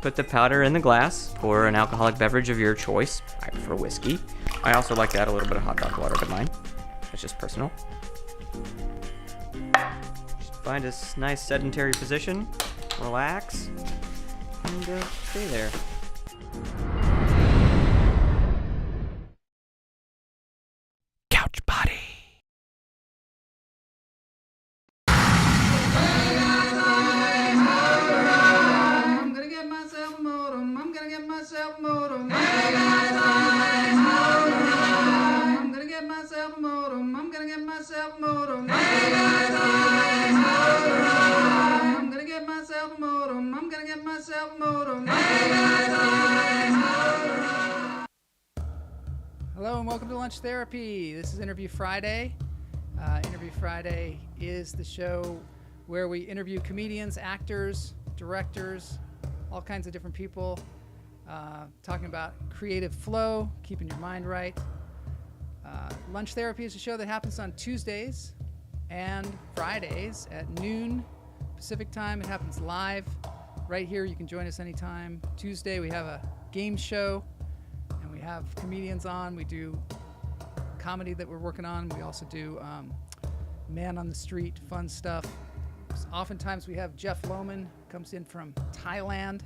Put the powder in the glass. Pour an alcoholic beverage of your choice. I prefer whiskey. I also like to add a little bit of hot dog water to mine. That's just personal. Just find a nice sedentary position. Relax. And stay there. Couch body. Hello and welcome to Lunch Therapy. This is Interview Friday. Interview Friday is the show where we interview comedians, actors, directors, all kinds of different people, talking about creative flow, keeping your mind right. Lunch Therapy is a show that happens on Tuesdays and Fridays at noon Pacific time. It happens live right here. You can join us anytime. Tuesday we have a game show and we have comedians on. We do comedy that we're working on. We also do man on the street, fun stuff. Oftentimes we have Jeff Lohman comes in from Thailand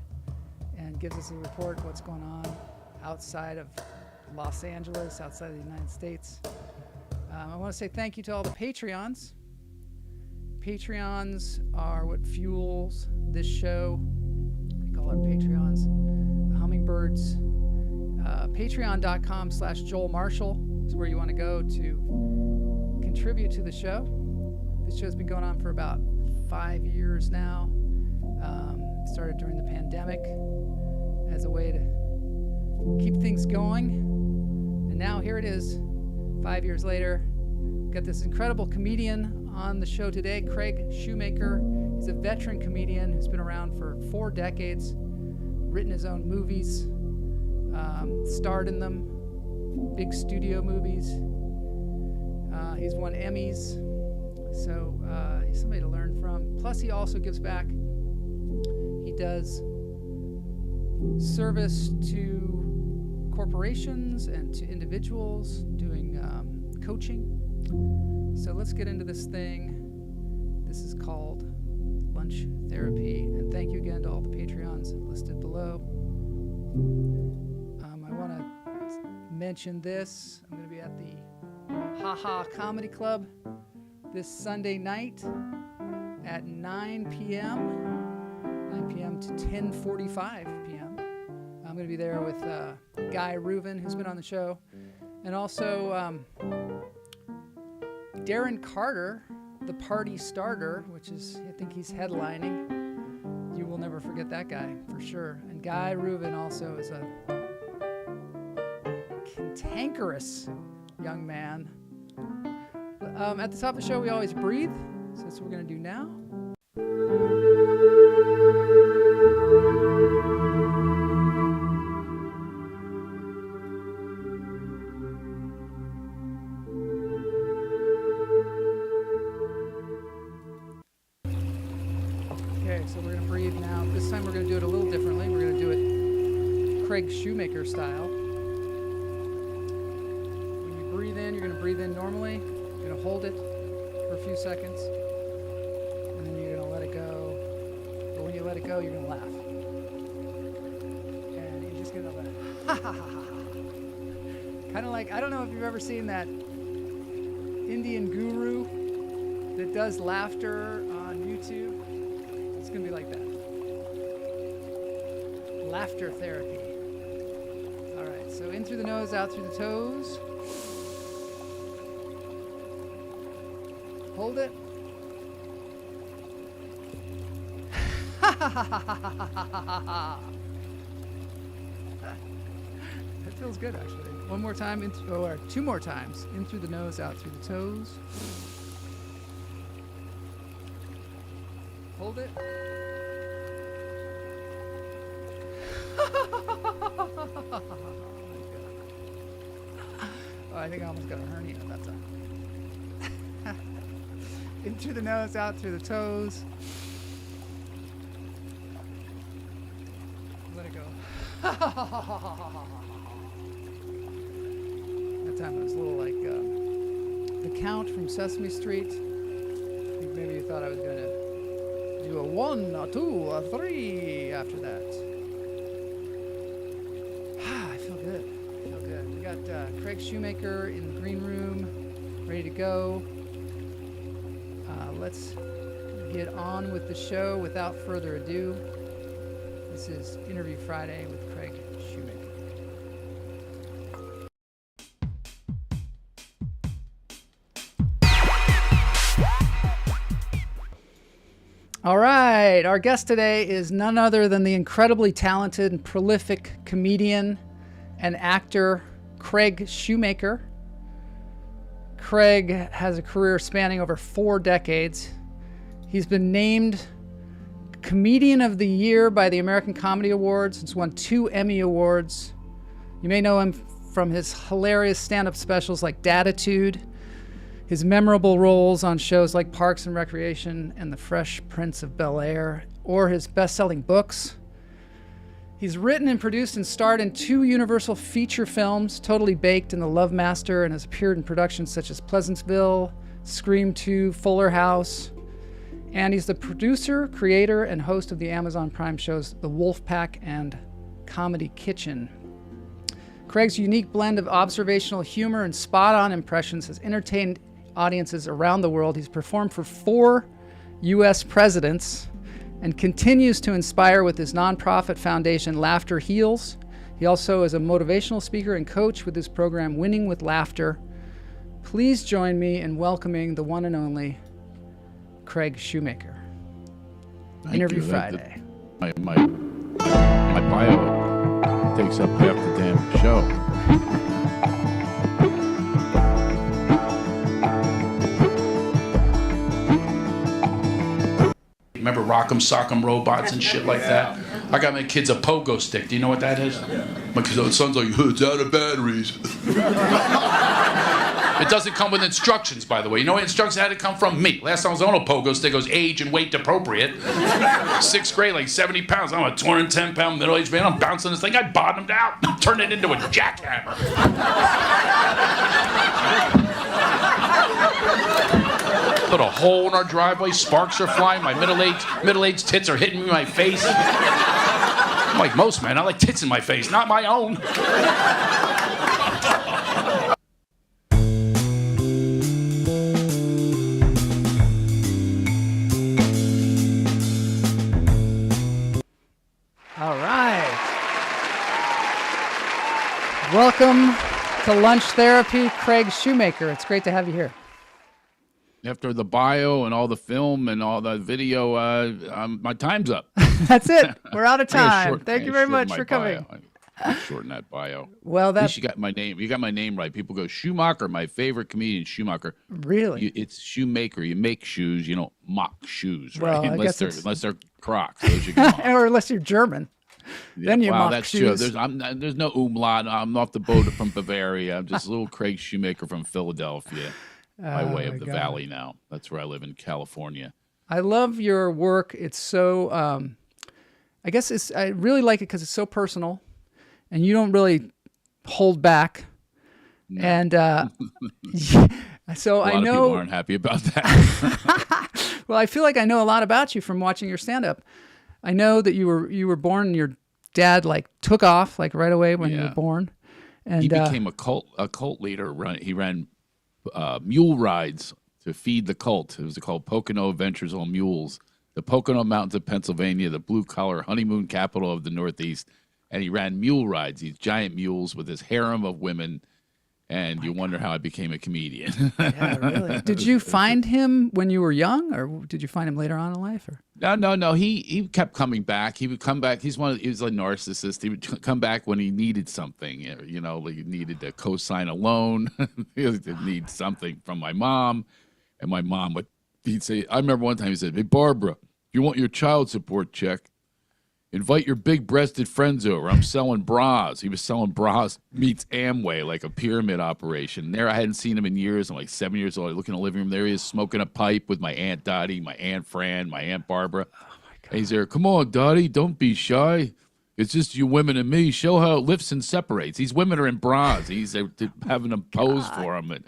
and gives us a report what's going on outside of Los Angeles, outside of the United States. I want to say thank you to all the Patreons. Patreons are what fuels this show. We call our Patreons the Hummingbirds. Patreon.com/Joel Marshall is where you want to go to contribute to the show. This show's been going on for about 5 years now. Started during the pandemic as a way to keep things going. And now here it is, 5 years later. Got this incredible comedian on the show today, Craig Shoemaker. He's a veteran comedian who's been around for 4 decades, written his own movies, starred in them, big studio movies. He's won Emmys, so he's somebody to learn from. Plus, he also gives back. He does service to corporations and to individuals, doing coaching. So let's get into this thing. This is called Lunch Therapy. And thank you again to all the Patreons listed below. I want to mention this. I'm going to be at the Ha Comedy Club this Sunday night at 9 p.m. 9 p.m. to 10:45 p.m. I'm going to be there with Guy Reuven, who's been on the show, and also Darren Carter, the party starter, which is, I think he's headlining. You will never forget that guy, for sure. And Guy Reuven also is a cantankerous young man. At the top of the show, we always breathe, so that's what we're going to do now. Okay, so we're going to breathe now. This time we're going to do it a little differently. We're going to do it Craig Shoemaker style. When you breathe in, you're going to breathe in normally. You're going to hold it for a few seconds, and then you're going to let it go. But when you let it go, you're going to laugh. And you're just going to let it. Kind of like, I don't know if you've ever seen that Indian guru that does laughter on YouTube. It's going to be like that. Laughter therapy. All right, so in through the nose, out through the toes. Hold it. That feels good, actually. One more time, or two more times. In through the nose, out through the toes. Hold it. Oh, I think I almost got a hernia that time. In through the nose, out through the toes. Let it go. That time it was a little like the Count from Sesame Street. I think maybe you thought I was going to do a 1, a 2, a 3 after that. I feel good. I feel good. We got Craig Shoemaker in the green room, ready to go. Let's get on with the show without further ado. This is Interview Friday with Craig Shoemaker. All right, our guest today is none other than the incredibly talented and prolific comedian and actor Craig Shoemaker. Craig has a career spanning over 4 decades. He's been named Comedian of the Year by the American Comedy Awards. He's won 2 Emmy Awards. You may know him from his hilarious stand-up specials like Daditude, his memorable roles on shows like Parks and Recreation and The Fresh Prince of Bel-Air, or his best-selling books. He's written and produced and starred in 2 Universal feature films, Totally Baked and The Love Master, and has appeared in productions such as Pleasantville, Scream 2, Fuller House. And he's the producer, creator, and host of the Amazon Prime shows The Wolf Pack and Comedy Kitchen. Craig's unique blend of observational humor and spot-on impressions has entertained audiences around the world. He's performed for 4 U.S. presidents and continues to inspire with his nonprofit foundation, Laughter Heals. He also is a motivational speaker and coach with his program, Winning with Laughter. Please join me in welcoming the one and only Craig Shoemaker. Interview Friday. My bio takes up half the damn show. Remember Rock'em Sock'em Robots and shit like that? I got my kids a pogo stick. Do you know what that is? My son's like, it's out of batteries. It doesn't come with instructions, by the way. You know what instructions had to come from? Me. Last time I was on a pogo stick, it was age and weight appropriate. 6th grade, like 70 pounds. I'm a 210-pound middle-aged man. I'm bouncing this thing. I bottomed out. Turned it into a jackhammer. Put a hole in our driveway. Sparks are flying. My middle-aged tits are hitting me in my face. I'm like most men. I like tits in my face, not my own. All right. Welcome to Lunch Therapy, Craig Shoemaker. It's great to have you here. After the bio and all the film and all the video, my time's up. That's it. We're out of time. Thank you very much for coming. Shorten that bio. Well, at least you got my name. You got my name right. People go Schumacher. My favorite comedian, Schumacher. Really? It's Shoemaker. You make shoes. You don't mock shoes, Well, right? I Unless guess they're Crocs. Those you can mock. Or unless you're German. Yeah, Then you wow, mock that's shoes. true. There's no umlaut. I'm off the boat from Bavaria. I'm just a little Craig Shoemaker from Philadelphia, by way of the Valley now. That's where I live in California. I love your work. It's so, I guess I really like it because it's so personal and you don't really hold back. No. And so I know. A lot of people aren't happy about that. Well, I feel like I know a lot about you from watching your stand-up. I know that you were born and your dad like took off like right away when you were born. And he became a cult leader. He ran mule rides to feed the cult. It was called Pocono Adventures on Mules. The Pocono Mountains of Pennsylvania, the blue-collar honeymoon capital of the Northeast. And he ran mule rides, these giant mules with his harem of women. And you wonder how I became a comedian. Yeah, really. Did you find him when you were young, or did you find him later on in life? Or? No. He kept coming back. He would come back. He was a narcissist. He would come back when he needed something. You know, like he needed to co-sign a loan. He would need something from my mom, and my mom he'd say. I remember one time he said, "Hey Barbara, if you want your child support check, invite your big-breasted friends over. I'm selling bras." He was selling bras meets Amway, like a pyramid operation. And there, I hadn't seen him in years. I'm like 7 years old. I look in the living room. There he is smoking a pipe with my Aunt Dottie, my Aunt Fran, my Aunt Barbara. Oh, my God. And he's there, "Come on, Dottie, don't be shy. It's just you women and me. Show how it lifts and separates." These women are in bras. He's having them pose for him. And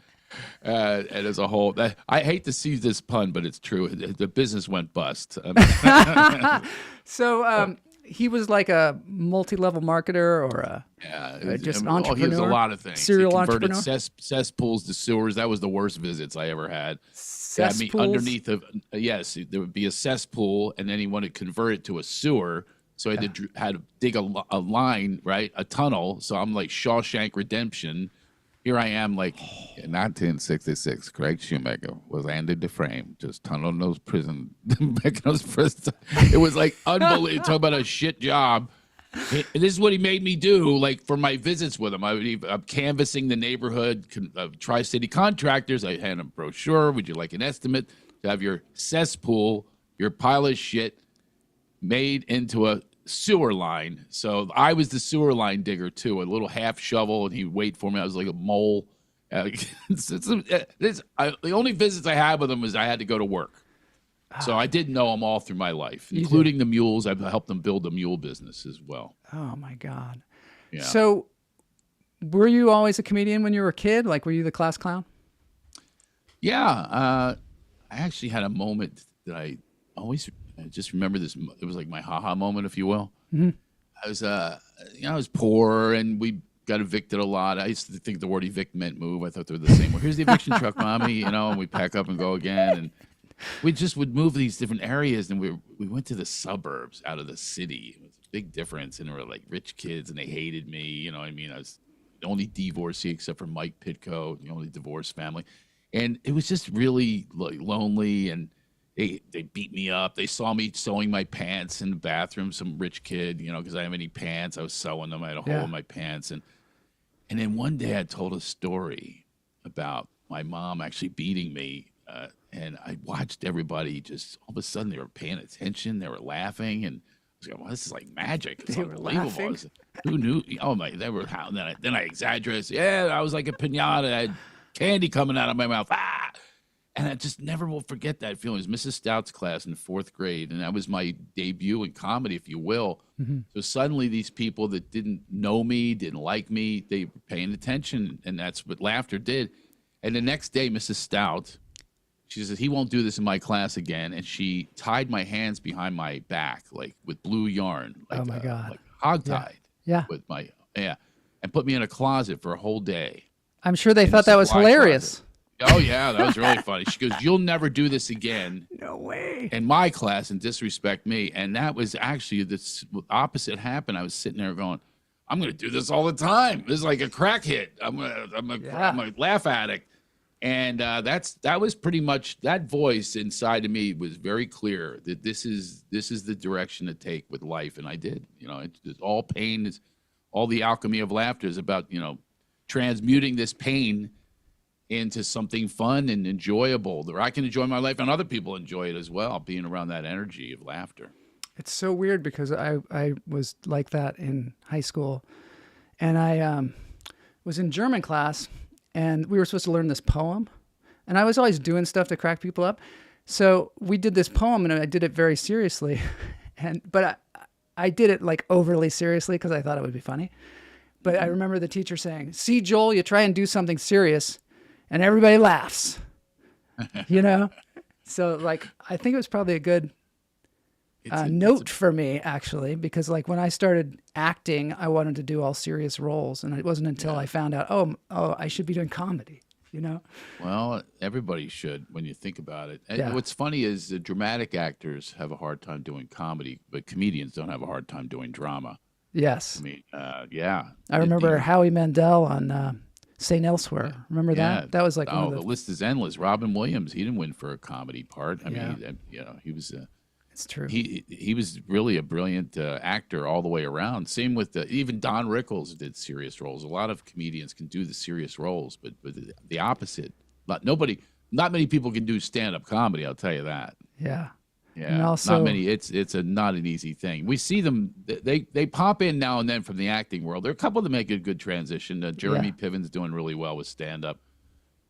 as a whole, I hate to see this pun, but it's true. The business went bust. So, he was like a multi-level marketer or just an entrepreneur? He was a lot of things. Serial he converted entrepreneur? Cesspools to sewers. That was the worst visits I ever had. Cesspools? I mean, underneath yes, there would be a cesspool, and then he wanted to convert it to a sewer. So I had to dig a line, right, a tunnel. So I'm like Shawshank Redemption. Here I am, like in 1966, Craig Shoemaker was handed the frame, just tunneling those prison, making those prisons. It was like unbelievable. Talk about a shit job. This is what he made me do, like for my visits with him. I'm canvassing the neighborhood, Tri-City contractors. I hand them a brochure. Would you like an estimate to have your cesspool, your pile of shit, made into a sewer line? So I was the sewer line digger too, a little half shovel, and he'd wait for me. I was like a mole. The only visits I had with him was I had to go to work. So I did know him all through my life, including the mules. I've helped them build a mule business as well. Oh my God. Yeah. So were you always a comedian when you were a kid? Like, were you the class clown? Yeah. I actually had a moment that I just remember this. It was like my haha moment, if you will. Mm-hmm. I was poor, and we got evicted a lot. I used to think the word evict meant move. I thought they were the same word. Here's the eviction truck, mommy, and we pack up and go again. And we just would move to these different areas, and we went to the suburbs out of the city. It was a big difference, and they were like rich kids, and they hated me. You know what I mean? I was the only divorcee except for Mike Pitko, the only divorced family. And it was just really lonely, and they beat me up. They saw me sewing my pants in the bathroom, some rich kid, because I didn't have any pants. I was sewing them. I had a hole in my pants. And then one day I told a story about my mom actually beating me. And I watched everybody just, all of a sudden they were paying attention. They were laughing. And I was like, well, this is like magic. It's unbelievable. Who knew? Oh, my, they were howling. Then I exaggerated. Yeah, I was like a piñata. I had candy coming out of my mouth. Ah! And I just never will forget that feeling. It was Mrs. Stout's class in 4th grade, and that was my debut in comedy, if you will. Mm-hmm. So suddenly these people that didn't know me, didn't like me, they were paying attention, and that's what laughter did. And the next day, Mrs. Stout, she said, he won't do this in my class again, and she tied my hands behind my back, like with blue yarn. Like, oh, my God. Like hogtied. Yeah. And put me in a closet for a whole day. I'm sure they thought that was hilarious. Closet. Oh, yeah, that was really funny. She goes, you'll never do this again. No way. In my class and disrespect me. And that was actually the opposite happened. I was sitting there going, I'm going to do this all the time. This is like a crack hit. I'm a laugh addict. And that was pretty much, that voice inside of me was very clear that this is the direction to take with life. And I did. It's all pain, all the alchemy of laughter is about, transmuting this pain into something fun and enjoyable, that I can enjoy my life and other people enjoy it as well, being around that energy of laughter. It's so weird because I was like that in high school, and I was in German class, and we were supposed to learn this poem, and I was always doing stuff to crack people up. So we did this poem, and I did it very seriously, but I did it like overly seriously because I thought it would be funny. But I remember the teacher saying, "See, Joel, you try and do something serious, and everybody laughs," So like, I think it was probably a good note for me, actually, because like when I started acting, I wanted to do all serious roles. And it wasn't until I found out, oh, I should be doing comedy. you know? Well, everybody should when you think about it. And Yeah. what's funny is the dramatic actors have a hard time doing comedy, but comedians don't have a hard time doing drama. Yes. I mean, yeah. I remember Howie Mandel on St. Elsewhere. Remember Yeah. that? That was like one Oh, of the the... list is endless. Robin Williams, he didn't win for a comedy part. I Yeah. mean, he was It's true. he was really a brilliant actor all the way around. Same with even Don Rickles did serious roles. A lot of comedians can do the serious roles, but the opposite. Not many people can do stand-up comedy. I'll tell you that. Yeah. Yeah, And also- not many. It's not an easy thing. We see them. They pop in now and then from the acting world. There are a couple that make a good transition. Jeremy Piven's doing really well with stand-up,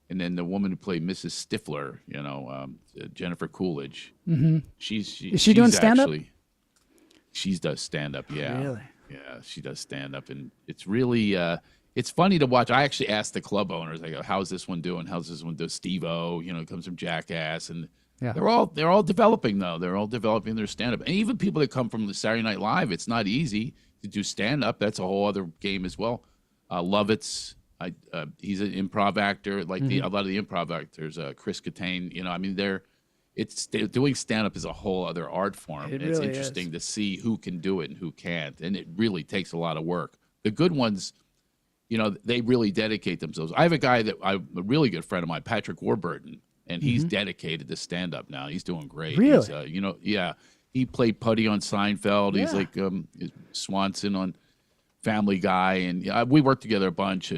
and then the woman who played Mrs. Stifler, Jennifer Coolidge. Mm-hmm. She's doing stand-up? She does stand-up. Yeah, Really? Yeah, she does stand-up, and it's really it's funny to watch. I actually asked the club owners. I go, "How's this one doing? How's this one doing?" Steve-O, comes from Jackass, and Yeah. they're all developing though. They're all developing their stand-up, and even people that come from the Saturday Night Live. It's not easy to do stand-up. That's a whole other game as well. Lovitz, he's an improv actor. Like a lot of the improv actors, Chris Kattan. Doing stand-up is a whole other art form. It It's really interesting is. to see who can do it and who can't, and it really takes a lot of work. The good ones, they really dedicate themselves. I have a guy a really good friend of mine, Patrick Warburton, and he's dedicated to stand-up now. He's doing great. Really? He's, he played Putty on Seinfeld. He's Yeah. like Swanson on Family Guy, and we worked together a bunch.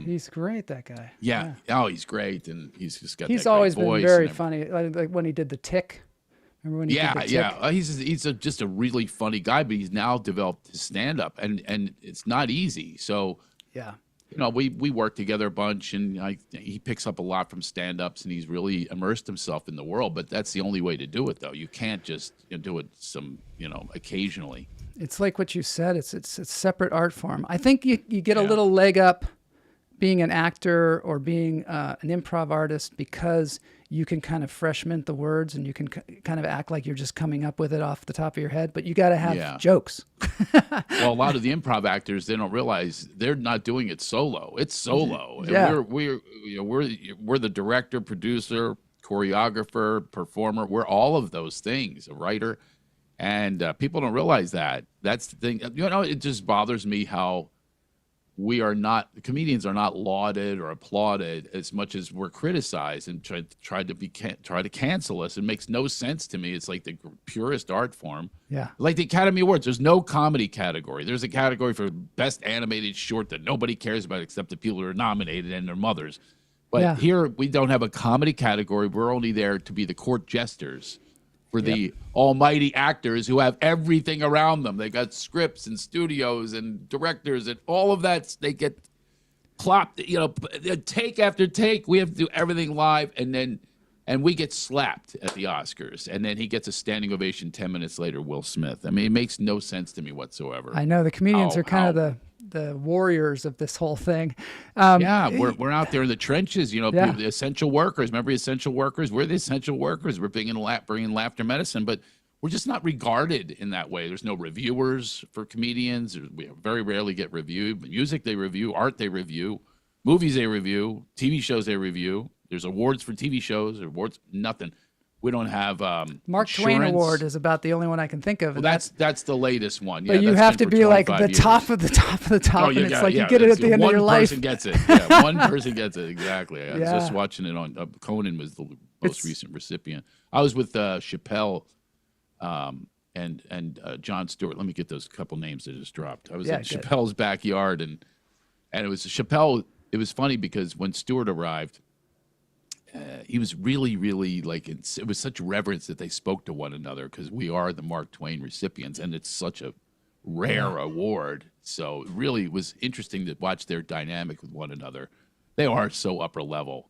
He's great, that guy. Yeah. Oh, he's great, and he's just got. He's that great always been voice very and funny. Like when he did The Tick. Remember when he did The Tick? yeah. He's just a really funny guy, but he's now developed his stand-up, and it's not easy. So Yeah. we work together a bunch, and he picks up a lot from stand-ups, and he's really immersed himself in the world. But that's the only way to do it, though. You can't just do it occasionally. It's like what you said. It's a separate art form. I think you get a little leg up being an actor or being an improv artist because you can kind of fresh mint the words and you can kind of act like you're just coming up with it off the top of your head, but you got to have jokes. Well, a lot of the improv actors, they don't realize they're not doing it solo. It's solo. Yeah. And we're the director, producer, choreographer, performer. We're all of those things, a writer. And people don't realize that. That's the thing. It just bothers me how comedians are not lauded or applauded as much as we're criticized and try to cancel us. It makes no sense to me. It's like the purest art form. Yeah. Like the Academy Awards, there's no comedy category. There's a category for best animated short that nobody cares about except the people who are nominated and their mothers. But here we don't have a comedy category. We're only there to be the court jesters for the almighty actors who have everything around them. They got scripts and studios and directors and all of that. They get plopped, take after take. We have to do everything live, and we get slapped at the Oscars. And then he gets a standing ovation 10 minutes later, Will Smith. I mean, it makes no sense to me whatsoever. I know the comedians are kind of the warriors of this whole thing. We're out there in the trenches, the essential workers. Remember essential workers? We're the essential workers. We're bringing laughter medicine, but we're just not regarded in that way. There's no reviewers for comedians. We very rarely get reviewed. Music they review, art they review, movies they review, TV shows they review. There's awards for TV shows, awards, nothing. We don't have Mark Twain insurance. Award is about the only one I can think of. Well, that's the latest one. But you have to be like the top of the top of the top, and it's like you get it at the end of your life. One person gets it. Yeah, one person gets it, exactly. I was just watching it on Conan was the most recent recipient. I was with Chappelle and Jon Stewart. Let me get those couple names that just dropped. I was at Chappelle's backyard, and it was Chappelle. It was funny because when Stewart arrived, he was really, really it was such reverence that they spoke to one another because we are the Mark Twain recipients, and it's such a rare award. So it really was interesting to watch their dynamic with one another. They are so upper level,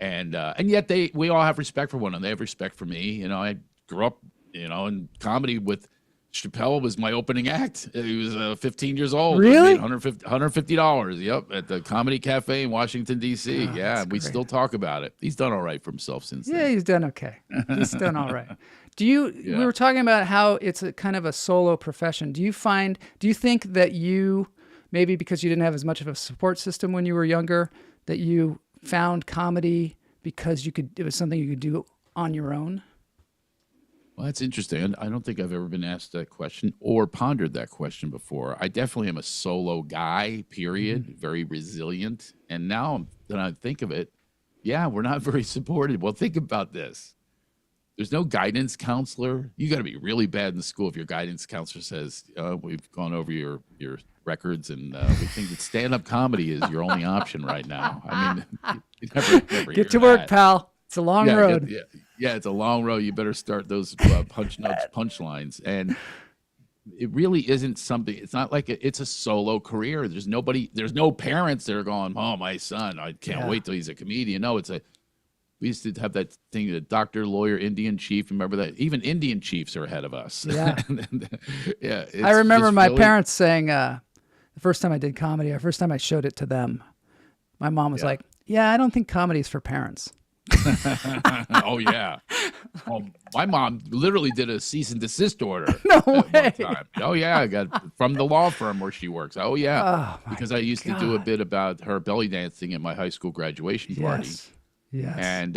and yet we all have respect for one another. They have respect for me. I grew up, in comedy with Chappelle was my opening act. He was 15 years old. Really? $150. Yep, at the Comedy Cafe in Washington, D.C. We still talk about it. He's done all right for himself since then. Yeah, he's done okay. He's done all right. We were talking about how it's a kind of a solo profession. Do you think that you, maybe because you didn't have as much of a support system when you were younger, that you found comedy because it was something you could do on your own? Well, that's interesting. I don't think I've ever been asked that question or pondered that question before. I definitely am a solo guy, period, very resilient. And now that I think of it, yeah, we're not very supported. Well, think about this. There's no guidance counselor. You got to be really bad in school if your guidance counselor says, we've gone over your records and we think that stand-up comedy is your only option right now. I mean, you never Get to work, pal. It's a long road. Yeah, it's a long road. You better start those punchlines. And it really isn't something. It's not like it's a solo career. There's no parents that are going, oh, my son, I can't wait till he's a comedian. No, we used to have that thing, the doctor, lawyer, Indian chief. Remember that? Even Indian chiefs are ahead of us. Yeah. Yeah. I remember my parents saying the first time I did comedy, the first time I showed it to them, my mom was like, yeah, I don't think comedy is for parents. Oh, yeah. Oh, my mom literally did a cease and desist order. No way. One time. Oh, yeah. I got from the law firm where she works. Oh, yeah. Because I used to do a bit about her belly dancing at my high school graduation party. Yes. And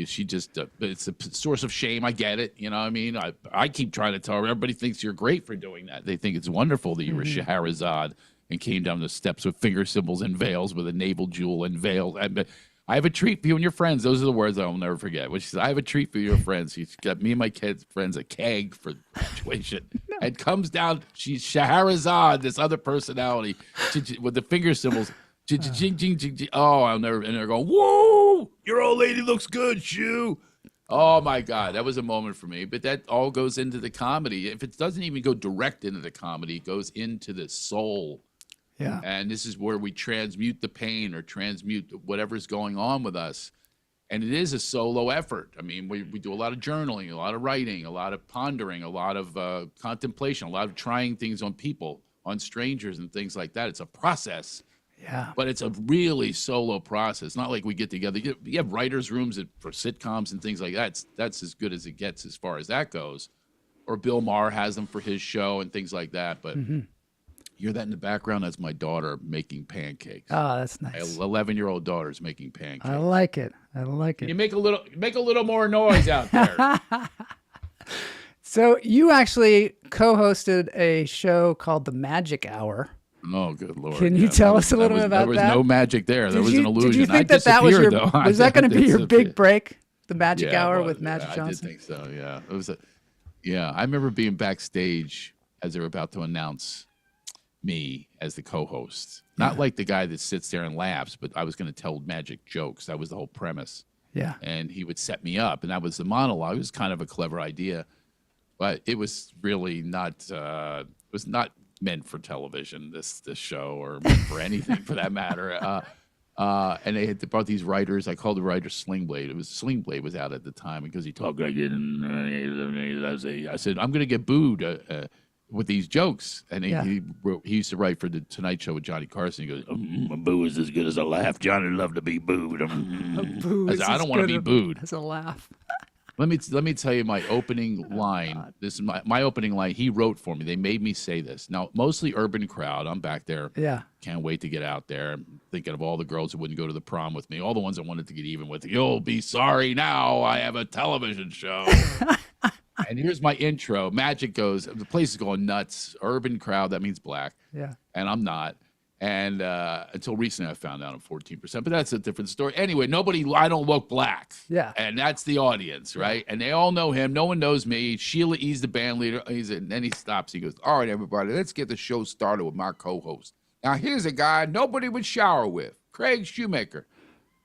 she just, it's a source of shame. I get it. You know what I mean? I keep trying to tell her, everybody thinks you're great for doing that. They think it's wonderful that you were Scheherazade and came down the steps with finger symbols and veils with a navel jewel and veils. I have a treat for you and your friends. Those are the words I will never forget. Which is, I have a treat for your friends. She's got me and my kids' friends a keg for graduation. And comes down, she's Scheherazade, this other personality, with the finger symbols. Oh, I'll never. And they're going, whoa, your old lady looks good, Shoo. Oh, my God. That was a moment for me. But that all goes into the comedy. If it doesn't even go direct into the comedy, it goes into the soul. Yeah. And this is where we transmute the pain or transmute whatever's going on with us. And it is a solo effort. I mean, we do a lot of journaling, a lot of writing, a lot of pondering, a lot of contemplation, a lot of trying things on people, on strangers and things like that. It's a process. Yeah. But it's a really solo process. Not like we get together. You have writers' rooms for sitcoms and things like that. That's as good as it gets as far as that goes. Or Bill Maher has them for his show and things like that. But you hear that in the background? That's my daughter making pancakes. Oh, that's nice. My 11-year-old daughter's making pancakes. I like it. You make a little more noise out there. So you actually co-hosted a show called The Magic Hour. Oh, good Lord. Can you tell us a little bit about that? There was no magic there. There was an illusion. Did you think that was your, was that going to be your big break? The Magic Hour with Magic Johnson? I did think so, yeah. It was I remember being backstage as they were about to announce me as the co-host. Not like the guy that sits there and laughs, but I was going to tell magic jokes. That was the whole premise. Yeah. And he would set me up, and that was the monologue. It was kind of a clever idea, but it was really not meant for television, this show, or meant for anything for that matter. And they had brought these writers. I called the writer Sling Blade. It was Sling Blade was out at the time because he talked like it. And I said, I'm going to get booed with these jokes. And he used to write for the Tonight Show with Johnny Carson. He goes, a boo is as good as a laugh. Johnny loved to be booed. A boo I said, I don't want to be booed. As a laugh. Let me tell you my opening line. This is my opening line. He wrote for me. They made me say this. Now, mostly urban crowd. I'm back there. Yeah. Can't wait to get out there. I'm thinking of all the girls who wouldn't go to the prom with me. All the ones I wanted to get even with. You'll be sorry now. I have a television show. And here's my intro. Magic goes. The place is going nuts. Urban crowd. That means black. Yeah. And I'm not. And until recently, I found out I'm 14%, but that's a different story. Anyway, I don't look black. Yeah. And that's the audience, right? And they all know him. No one knows me. Sheila E's the band leader. And then he stops. He goes, all right, everybody, let's get the show started with my co-host. Now, here's a guy nobody would shower with, Craig Shoemaker.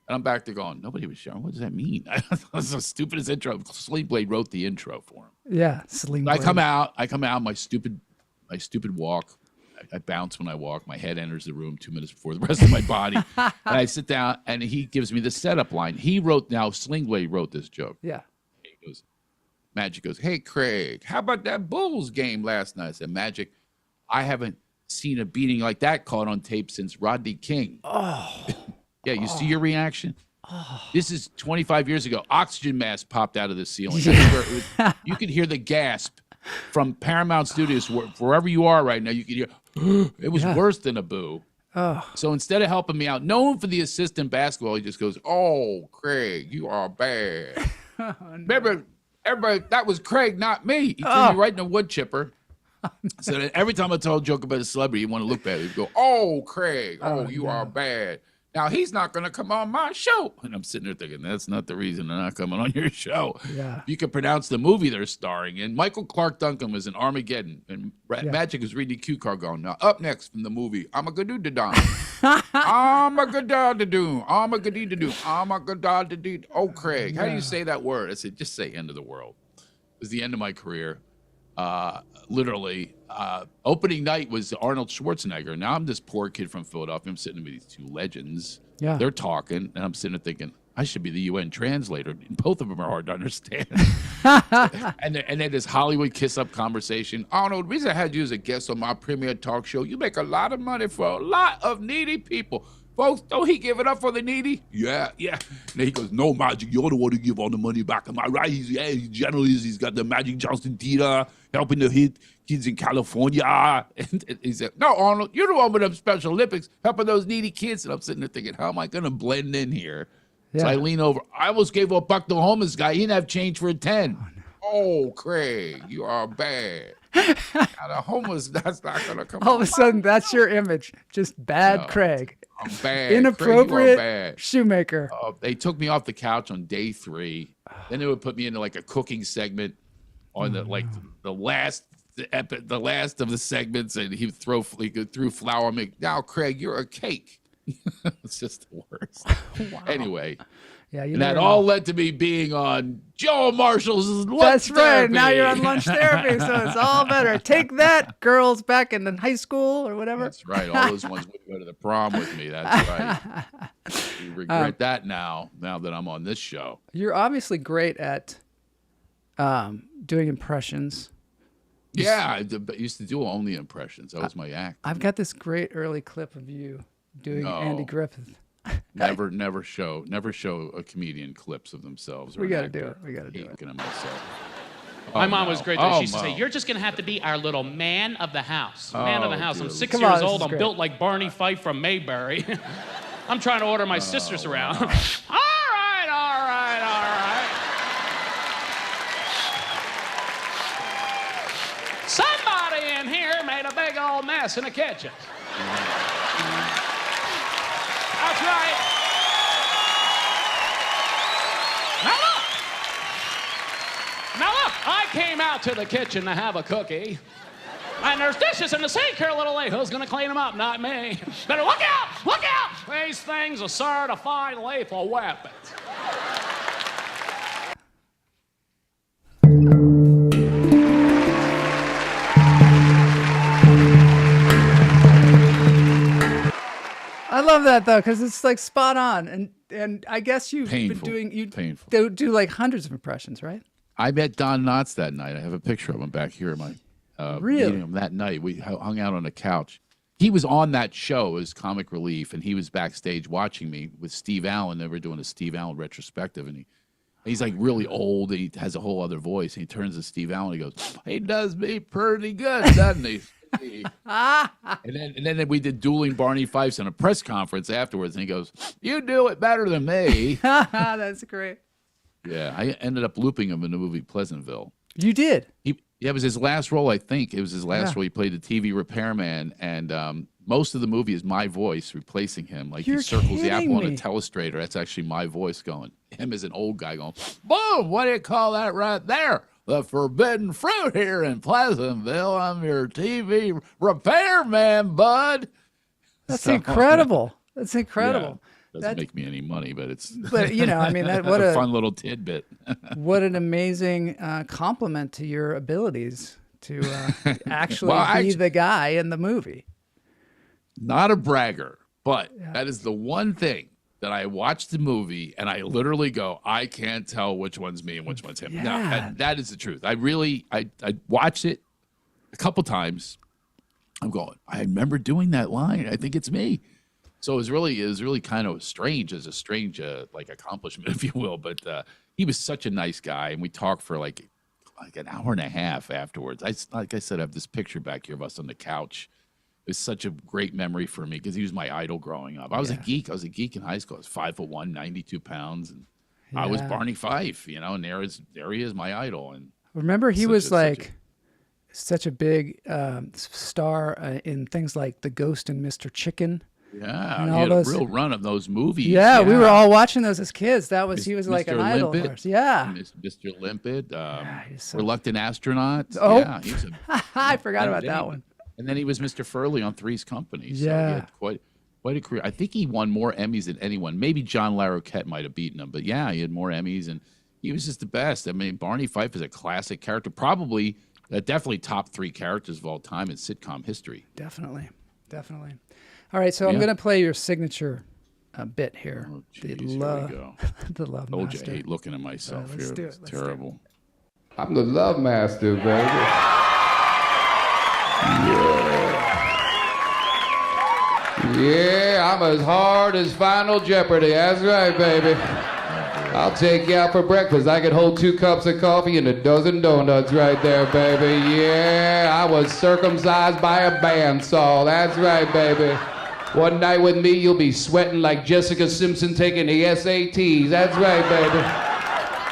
And I'm back there going, nobody would shower? What does that mean? That's the stupidest intro. Sling Blade wrote the intro for him. Yeah, Sling Blade. I come out, my stupid walk. I bounce when I walk. My head enters the room 2 minutes before the rest of my body. And I sit down, and he gives me the setup line. Sling Blade wrote this joke. Yeah. Magic goes, hey, Craig, how about that Bulls game last night? I said, Magic, I haven't seen a beating like that caught on tape since Rodney King. Oh. Yeah, you see your reaction? Oh. This is 25 years ago. Oxygen mask popped out of the ceiling. Yeah. You could hear the gasp from Paramount Studios, wherever you are right now. You could hear, it was worse than a boo. Oh, So instead of helping me out, known for the assist in basketball, he just goes, "Oh, Craig, you are bad." Remember, everybody, that was Craig, not me. He threw me right in the wood chipper. So that every time I told a joke about a celebrity, you want to look bad, he'd go, "Oh, Craig, you are bad. Now he's not going to come on my show." And I'm sitting there thinking, that's not the reason they're not coming on your show. Yeah. You can pronounce the movie they're starring in. Michael Clark Duncan was in Armageddon, and Magic was reading the cue card going, "Now up next from the movie, I'm a good-do-da-dum. I'm a good-da-da-do. I'm a good-dee-da-do. I'm a good-da-da-dee." Oh, Craig, how do you say that word? I said, just say end of the world. It was the end of my career. Literally, opening night was Arnold Schwarzenegger. Now I'm this poor kid from Philadelphia. I'm sitting with these two legends. Yeah. They're talking, and I'm sitting there thinking, I should be the UN translator. Both of them are hard to understand. and then this Hollywood kiss-up conversation. "Arnold, the reason I had you as a guest on my premiere talk show, you make a lot of money for a lot of needy people. Folks, don't he give it up for the needy?" Yeah. And then he goes, "No, Magic, you're the one who give all the money back. Am I right? He generally he's got the Magic Johnson theater, helping the hit kids in California." And he said, "No, Arnold, you're the one with them Special Olympics, helping those needy kids." And I'm sitting there thinking, how am I going to blend in here? So I lean over. I almost gave a buck to the homeless guy. He didn't have change for a 10. Oh, Craig, you are bad. Now the homeless, that's not going to come. All of a sudden, that's your image. Just bad Craig. I'm bad. Inappropriate Craig, you are bad. Shoemaker. They took me off the couch on day 3. Then they would put me into like a cooking segment on the last of the segments, and he threw flour on me. "Now, Craig, you're a cake." It's just the worst. Wow. Anyway, Yeah, you and that never all know. led to me being on Joe Marshall's lunch That's right. therapy. Now you're on lunch therapy, so it's all better. Take that, girls back in high school or whatever. That's right. All those ones would go to the prom with me. That's right. You regret that now that I'm on this show. You're obviously great at doing impressions. Yeah, I used to do only impressions. That was my act. I've got this great early clip of you doing Andy Griffith. Never show a comedian clips of themselves. We got to do it. We got to do it. Looking at myself. My mom was great though. She used to say, Mo. "You're just gonna have to be our little man of the house." Man of the house. I'm dear. 6 Come years on, this old. is I'm great. built like Barney Fife from Mayberry. I'm trying to order my sisters around. All right. Somebody in here made a big old mess in the kitchen. That's right. Now look, I came out to the kitchen to have a cookie. And there's dishes in the sink here, little lady. Who's gonna clean them up? Not me. Better look out! Look out! These things are certified lethal weapons. I love that though, because it's like spot on, and I guess you've Painful. been doing Painful. do like hundreds of impressions, right? I met Don Knotts that night. I have a picture of him back here. Really? Meeting him that night. We hung out on the couch. He was on that show as comic relief, and he was backstage watching me with Steve Allen. They were doing a Steve Allen retrospective, and he's like really old. And he has a whole other voice. And he turns to Steve Allen. And he goes, "He does me pretty good, doesn't he?" and then we did dueling Barney Fifes in a press conference afterwards, and he goes, "You do it better than me." That's great. Yeah, I ended up looping him in the movie Pleasantville. You did. It was his last role, I think. It was his last Yeah. role. He played the TV repairman, and most of the movie is my voice replacing him. Like You're he circles the apple on a kidding me. telestrator. That's actually my voice going. Him as an old guy going, "Boom! What do you call that right there? The forbidden fruit here in Pleasantville. I'm your TV repairman, bud." That's So- incredible. That's incredible. Yeah, doesn't That- make me any money, but it's But you know, I mean, what a a fun little tidbit. what an amazing compliment to your abilities to actually Well, be the guy in the movie. Not a bragger, but that is the one thing that I watch the movie and I literally go, I can't tell which one's me and which one's him. No, Yeah. that is the truth. I watched it a couple times. I'm going, I remember doing that line. I think it's me. So it was really kind of strange, as a strange like accomplishment, if you will. But he was such a nice guy, and we talked for like an hour and a half afterwards. Like I said, I have this picture back here of us on the couch, is such a great memory for me because he was my idol growing up. I was a geek. I was a geek in high school. I was 5'1", 92 pounds, and I was Barney Fife. And there he is, my idol. And remember, he was such a big star in things like The Ghost and Mr. Chicken. Yeah, he had a real run of those movies. Yeah, we were all watching those as kids. He was like an Mr. idol of ours. Yeah. Mr. Limpid, Reluctant Astronaut. Oh, yeah, he was I forgot about that one. And then he was Mr. Furley on Three's Company. So yeah. He had quite a career. I think he won more Emmys than anyone. Maybe John Larroquette might have beaten him, but yeah, he had more Emmys, and he was just the best. I mean, Barney Fife is a classic character, probably definitely top 3 characters of all time in sitcom history. Definitely. All right, so I'm going to play your signature bit here. Oh, geez, here we go. The Love Told Master. you I hate looking at myself here. Let's do it. It's terrible. I'm the Love Master, baby. Yeah, I'm as hard as Final Jeopardy. That's right, baby. I'll take you out for breakfast. I could hold 2 cups of coffee and a dozen donuts right there, baby. Yeah, I was circumcised by a bandsaw. That's right, baby. One night with me, you'll be sweating like Jessica Simpson taking the SATs. That's right, baby.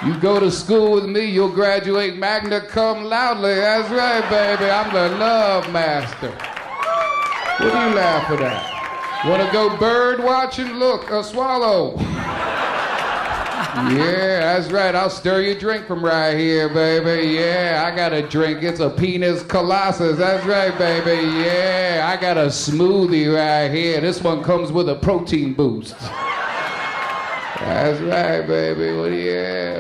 You go to school with me, you'll graduate magna cum laude. That's right, baby. I'm the Love Master. What are you laughing at? Want to go bird watching? Look, a swallow. Yeah, that's right. I'll stir your drink from right here, baby. Yeah, I got a drink. It's a penis colossus. That's right, baby. Yeah, I got a smoothie right here. This one comes with a protein boost. That's right, baby.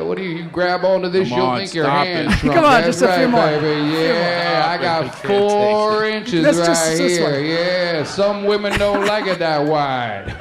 What do you grab onto this? You'll make your hand shrunk. Come on, that's just a few right, more. baby. Yeah, I got 4 inches That's right just this here. one. Yeah, some women don't like it that wide.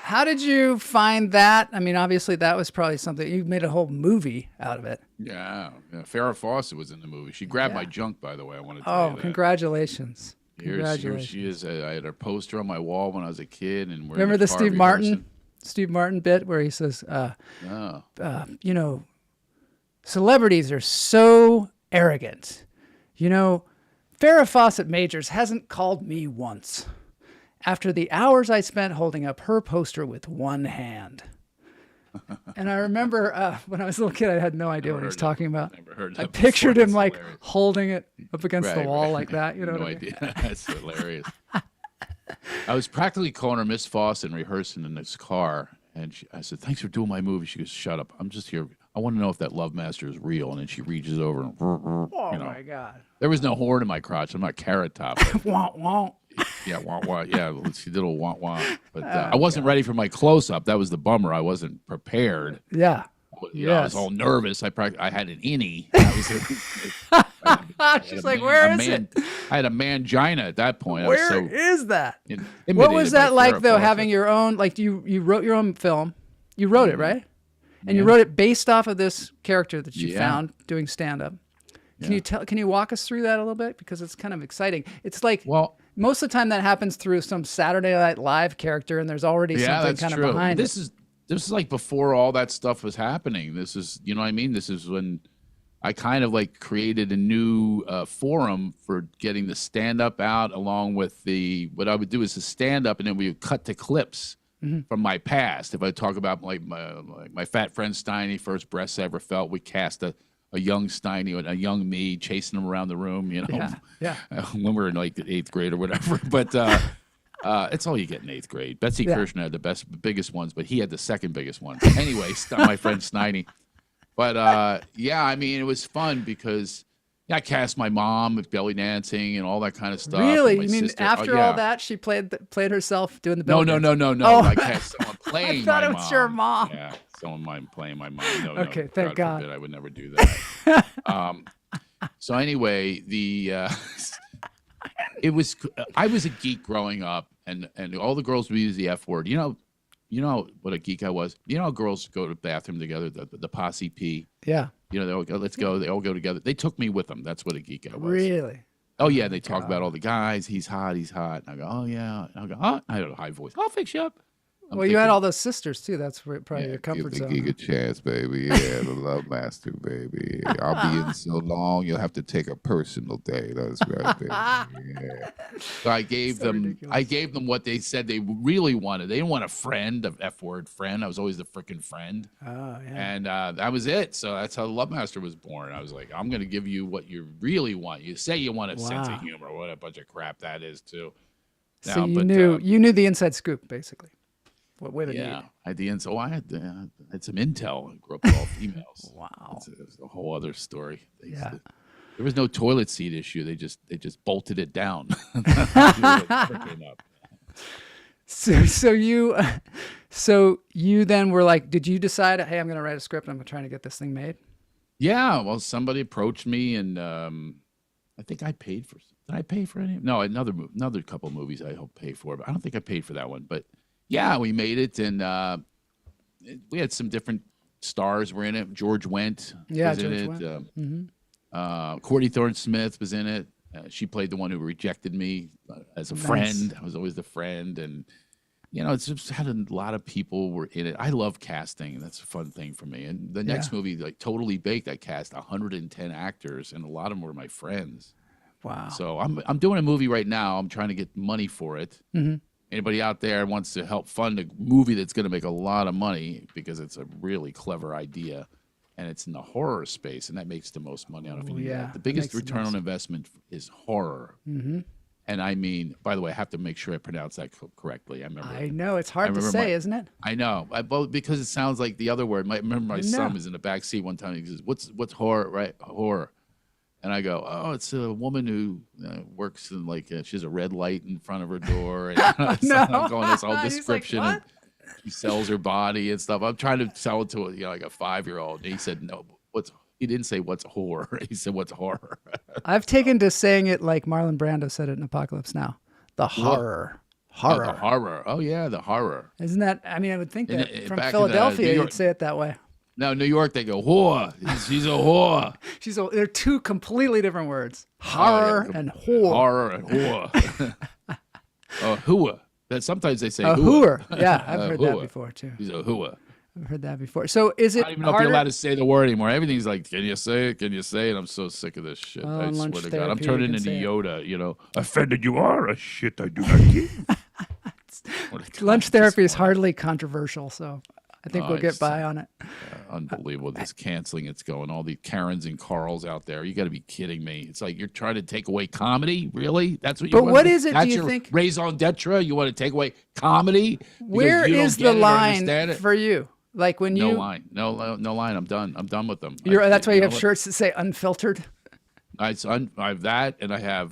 How did you find that? I mean, obviously that was probably something, you made a whole movie out of it. Yeah. Farrah Fawcett was in the movie. She grabbed my junk, by the way. I wanted to tell you that. Congratulations. Here she is. I had her poster on my wall when I was a kid. And we're remember the Steve Martin bit where he says, celebrities are so arrogant. Farrah Fawcett Majors hasn't called me once after the hours I spent holding up her poster with one hand. And I remember when I was a little kid, I had no idea what he was talking about. I pictured him like holding it up against the wall like that. You know no what I mean? idea. That's hilarious. I was practically calling her Miss Fawcett and rehearsing in this car. And I said, "Thanks for doing my movie." She goes, "Shut up. I'm just here. I want to know if that Love Master is real." And then she reaches over and, My God. There was no horn in my crotch. I'm not Carrot Top. Wah, wah. Yeah, wah, wah. Yeah, she did a wah, wah. But I wasn't ready for my close-up. That was the bummer. I wasn't prepared. Yeah. I was all nervous. I had an innie. She's like, where is it? I had a mangina at that point. Where is that? What was that like, though, having your own, like, you wrote your own film. You wrote it, right? And you wrote it based off of this character that you found doing stand-up. Can you walk us through that a little bit? Because it's kind of exciting. It's like, most of the time that happens through some Saturday Night Live character, and there's already something kind of behind it. This is like before all that stuff was happening. This is, you know what I mean? This is when I kind of like created a new forum for getting the stand-up out, along with what I would do is the stand-up, and then we would cut to clips from my past. If I talk about like my fat friend Steiny, first breasts I ever felt, we cast a young Steiny, a young me, chasing him around the room, when we were in like the 8th grade or whatever. But it's all you get in 8th grade. Betsy Kirshner had the biggest ones, but he had the second biggest one. Anyway, my friend Steiny. But I mean, it was fun because I cast my mom with belly dancing and all that kind of stuff. Really? You mean after all that, she played herself doing the belly dance? No. Oh. I cast someone playing my mom. I thought it was your mom. Yeah, someone playing my mom. No, okay, thank God. Forbid, I would never do that. So anyway, I was a geek growing up, and all the girls would use the F word. You know what a geek I was. You know how girls go to the bathroom together, the posse pee. Yeah. They all go, let's go. They all go together. They took me with them. That's what a geek I was. Really? Oh yeah. They talk about all the guys. He's hot. And I go, oh yeah. And I go, oh. I had a high voice. I'll fix you up. Well, you had all those sisters too. That's probably your comfort give zone. the gig a chance, baby. Yeah, the Love Master, baby. I'll be in so long, you'll have to take a personal day. That's right, baby. Yeah. So I gave them what they said they really wanted. They didn't want a friend, an F-word friend. I was always the freaking friend. Oh, yeah. And that was it. So that's how the Love Master was born. I was like, I'm going to give you what you really want. You say you want a sense of humor. What a bunch of crap that is, too. So you knew the inside scoop, basically. What women need. I had the inside. I had some intel. I grew up with all females. Wow. It's a whole other story. Yeah. There was no toilet seat issue. They just bolted it down. So you then were like, did you decide, hey, I'm going to write a script. I'm trying to get this thing made? Yeah. Well, somebody approached me, and I think I paid for. Did I pay for any? No, another couple movies I helped pay for, but I don't think I paid for that one. But yeah, we made it, and we had some different stars were in it. George Wendt was in it. Courtney Thorne-Smith was in it. She played the one who rejected me as a friend. I was always the friend, and it's just had a lot of people were in it. I love casting, and that's a fun thing for me. And the next movie, like Totally Baked, I cast 110 actors, and a lot of them were my friends. Wow. So I'm doing a movie right now. I'm trying to get money for it. Anybody out there wants to help fund a movie that's going to make a lot of money because it's a really clever idea, and it's in the horror space, and that makes the most money. I don't know if you know that. The biggest return on investment is horror. And I mean, by the way, I have to make sure I pronounce that correctly. I know it's hard to say, isn't it? I know, because it sounds like the other word. I remember my son was in the back seat one time. He says, "What's horror?" Right, horror. And I go, "Oh, it's a woman who works in she has a red light in front of her door." And I'm going this whole description. Like, and she sells her body and stuff. I'm trying to sell it to like a 5-year-old. And he said, "No, he didn't say what's horror. He said what's horror." I've taken to saying it like Marlon Brando said it in Apocalypse Now. The horror. Horror. Oh, the horror. Oh yeah, the horror. Isn't that? I mean, I would think that from Philadelphia you'd say it that way. No, New York, they go, whore. She's a whore. They're two completely different words. Horror and whore. Horror and whore. Hooah. Sometimes they say hooer. Yeah, I've heard that before, too. He's a hooah. I've heard that before. So is it I don't even know if you're allowed to say the word anymore. Everything's like, can you say it? Can you say it? I'm so sick of this shit. I swear to God. I'm turning into Yoda, Offended you are? A shit I do not give. Lunch therapy is hardly controversial, so I think we'll get by on it. Unbelievable, this canceling it's going. All the Karens and Carls out there. You got to be kidding me. It's like you're trying to take away comedy? Really? That's what you want? But what is it, That's do you your think? Raison d'etre? You want to take away comedy? Where is the line for you? Like when you... No line. No line. I'm done. I'm done with them. That's why you have shirts that say unfiltered? I have that, and I have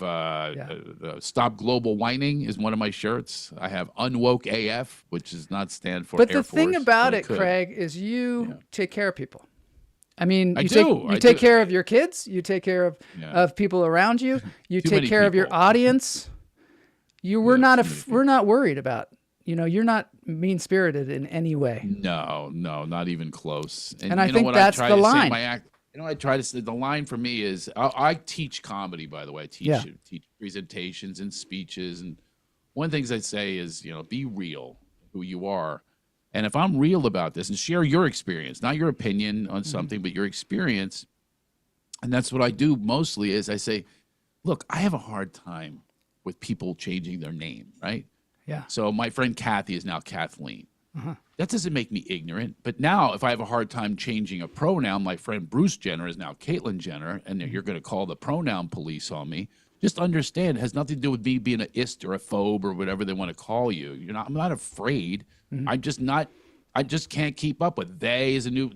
Stop Global Whining is one of my shirts. I have Unwoke AF, which does not stand for But Air the thing Force, about but it, Craig, is you take care of people. I mean, you do. take care of your kids. You take care of people around you. You take care of your audience. We're not worried about. You're not mean-spirited in any way. No, not even close. And I think that's the line. I try to say the line for me is I teach comedy, by the way. I teach presentations and speeches. And one of the things I say is, be real, who you are. And if I'm real about this and share your experience, not your opinion on something, but your experience. And that's what I do mostly is I say, look, I have a hard time with people changing their name, right? Yeah. So my friend Kathy is now Kathleen. That doesn't make me ignorant. But now if I have a hard time changing a pronoun, my friend Bruce Jenner is now Caitlyn Jenner, and you're going to call the pronoun police on me. Just understand it has nothing to do with me being an ist or a phobe or whatever they want to call you. I'm not afraid. I'm just not. I just can't keep up with they is a new.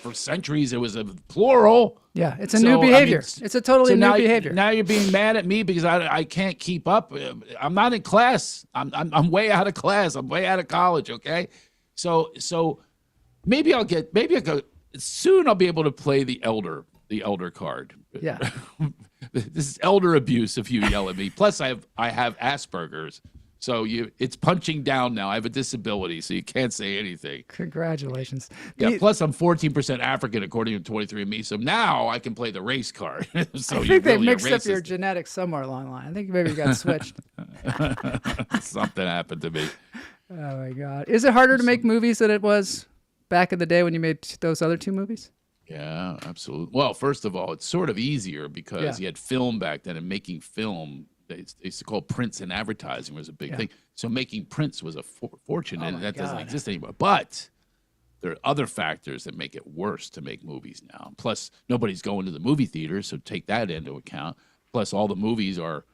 For centuries it was a plural. Yeah, it's a new behavior. It's a totally new behavior. Now you're being mad at me because I can't keep up. I'm not in class. I'm way out of class. I'm way out of college. Okay, so maybe I'll go soon. I'll be able to play the elder card. Yeah, this is elder abuse if you yell at me. Plus I have Asperger's. So it's punching down now. I have a disability, so you can't say anything. Congratulations. Yeah, plus I'm 14% African according to 23andMe, so now I can play the race card. So I think they mixed up your genetics somewhere along the line. I think maybe you got switched. Something happened to me. Oh my God. Is it harder to make movies than it was back in the day when you made those other 2 movies? Yeah, absolutely. Well, first of all, it's sort of easier because you had film back then, and making film, they used to call prints and advertising was a big thing. So making prints was a fortune, and that doesn't exist anymore. But there are other factors that make it worse to make movies now. Plus, nobody's going to the movie theater, so take that into account. Plus, all the movies are